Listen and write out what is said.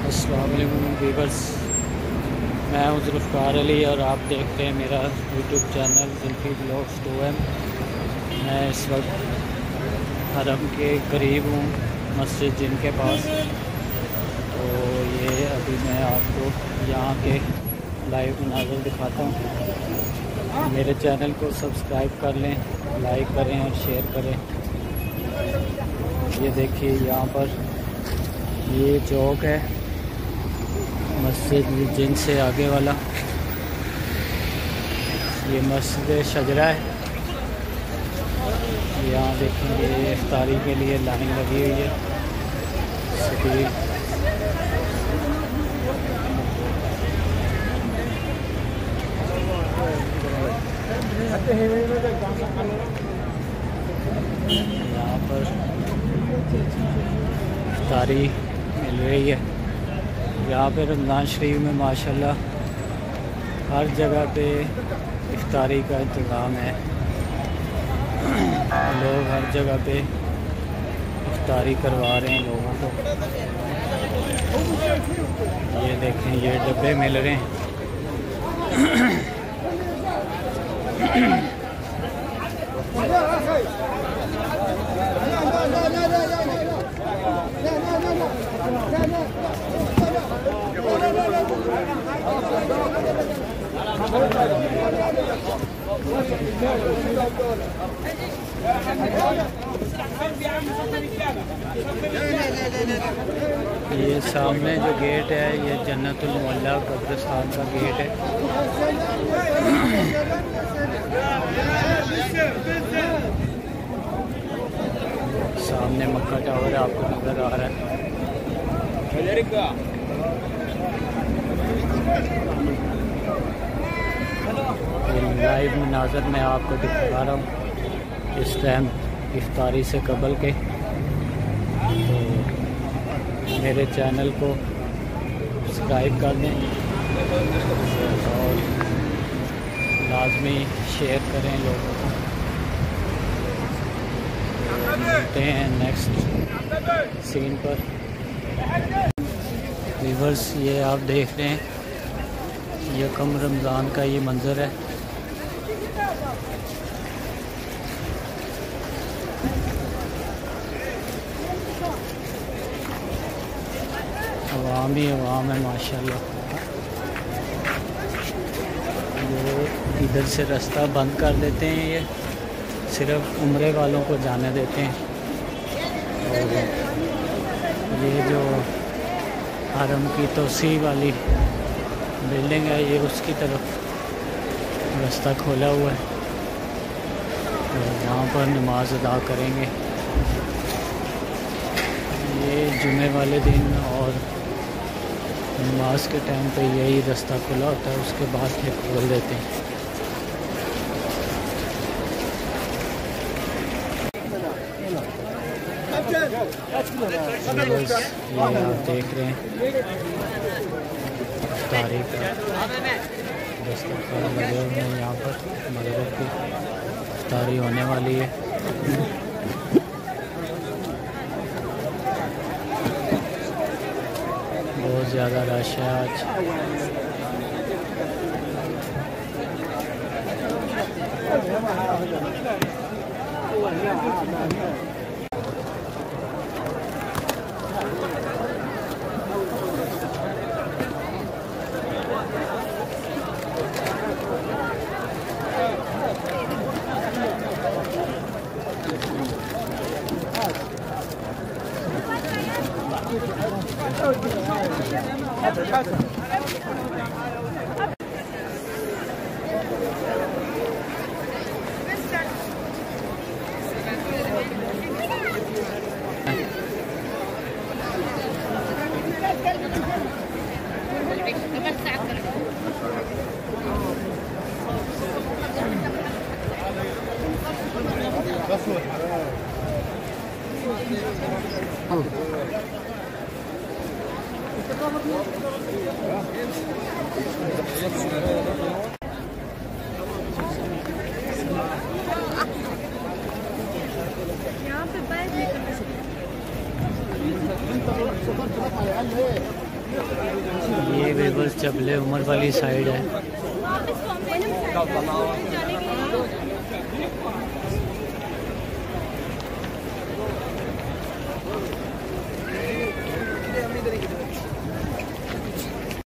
अस्सलाम वालेकुम व्यूअर्स, मैं हूं ज़ुल्फ़कार अली और आप देखते हैं मेरा YouTube channel Zulfi blogs 2M। मैं इस वक्त हरम के करीब हूं, मस्जिद जिनके पास। तो ये अभी मैं आपको यहाँ के लाइव मनाज़र दिखाता हूँ। मेरे चैनल को सब्सक्राइब कर लें, लाइक करें और शेयर करें। ये देखिए, यहाँ पर ये चौक है मस्जिद जिन से आगे वाला। ये मस्जिद शजरा है। यहाँ देखेंगे इफ्तारी के लिए लाइन लगी हुई है। यहाँ पर इफ्तारी मिल रही है। यहाँ पे रमज़ान शरीफ में माशाल्लाह हर जगह पे इफ्तारी का इंतज़ाम है। लोग हर जगह पे इफ्तारी करवा रहे हैं लोगों को। ये देखें, ये डब्बे मिल रहे हैं। ये सामने जो गेट है ये जन्नतुल मोहल्ला कब्रिस्तान का गेट है। सामने मक्का टावर आपको नजर आ रहा है। लाइव मनाज़र मैं आपको दिखा रहा हूँ इस टाइम इफ्तारी से कबल के। तो मेरे चैनल को सब्सक्राइब कर दें और लाजमी शेयर करें लोगों को। मिलते हैं नेक्स्ट सीन पर। व्यूअर्स, ये आप देख रहे हैं, ये कम रमज़ान का ये मंज़र है। अवाम ही अवाम है माशाल्लाह। ये इधर से रास्ता बंद कर देते हैं, ये सिर्फ उम्रे वालों को जाने देते हैं। और ये जो हरम की तोसी वाली बिल्डिंग है, ये उसकी तरफ रास्ता खोला हुआ है। और वहाँ पर नमाज अदा करेंगे। ये जुमे वाले दिन और नमाज के टाइम पे यही रास्ता खुला होता है, उसके बाद फिर खोल देते हैं। ये आप देख रहे हैं इफ्तारी का दस्तरखान लगे हुए हैं। यहाँ पर मगरिब की इफ्तारी होने वाली है। बहुत ज़्यादा रश है आज। यहाँ पे बैग लेकर ये वीवर्स जबले उमर वाली साइड है।